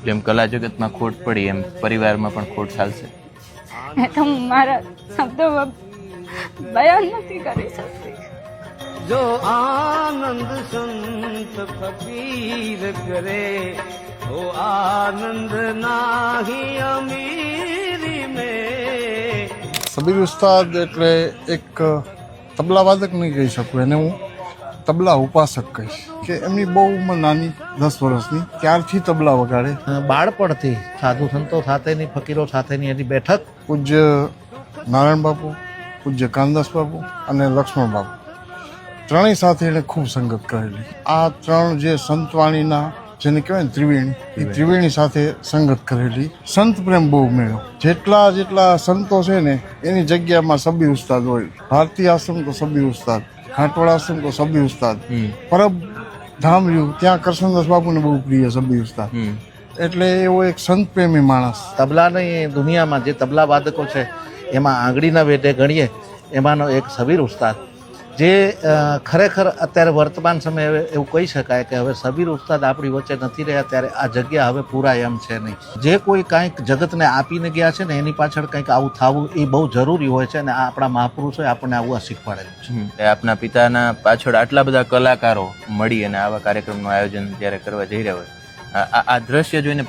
જેમ કલા જગતમાં ખોટ પડી એમ પરિવારમાં પણ ખોટ ચાલશે. એ તો હું મારા શબ્દોમાં બયાન નથી કરી શકતી. जो आनंद संत फकीर करे वो आनंद नाही अमीरी में. સબીર ઉસ્તાદ એટલે એક તબલા વાદક નહીં કહી શકું, એને હું તબલા ઉપાસક કહીશ. કે એમની બહુ ઉંમર નાની 10 વર્ષની ત્યારથી તબલા વગાડે. બાળપણથી સાધુ સંતો સાથેની, ફકીરો સાથેની એની બેઠક. પૂજ્ય નારાયણ બાપુ, પૂજ્ય કાનદાસ બાપુ અને લક્ષ્મણ બાપુ ત્રણેય સાથે એણે ખૂબ સંગત કરેલી. આ ત્રણ જે સંતવાણીના જેને કહેવાય ને ત્રિવેણી, એ ત્રિવેણી સાથે સંગત કરેલી. સંત પ્રેમ બહુ મેળ્યો. જેટલા સંતો છે ને એની જગ્યામાં સબીર ઉસ્તાદ હોય. ભારતીય આશ્રમ તો સબીર ઉસ્તાદ, ખાટવાડ આશ્રમ તો સબીર ઉસ્તાદ, પરબ ધામ રહ્યું ત્યાં કરશનદાસ બાપુને બહુ પ્રિય સબીર ઉસ્તાદ. એટલે એવો એક સંત પ્રેમી માણસ. તબલાની દુનિયામાં જે તબલા વાદકો છે એમાં આંગળીના વેઢે ગણીએ એમાંનો એક સબીર ઉસ્તાદ, જે ખરેખર અત્યારે વર્તમાન સમયે એવું કહી શકાય કે હવે સબીર ઉસ્તાદ આપણી વચ્ચે નથી રહ્યા ત્યારે આ જગ્યા હવે પૂરાય એમ છે નહીં. જે કોઈ કાંઈક જગતને આપીને ગયા છે ને એની પાછળ કંઈક આવું થવું એ બહુ જરૂરી હોય છે અને આ આપણા મહાપુરુષોએ આપણને આવું શીખવાડેલું છે. આપના પિતાના પાછળ આટલા બધા કલાકારો મળી અને આવા કાર્યક્રમનું આયોજન જ્યારે કરવા જઈ રહ્યા હોય, આ દ્રશ્ય જોઈને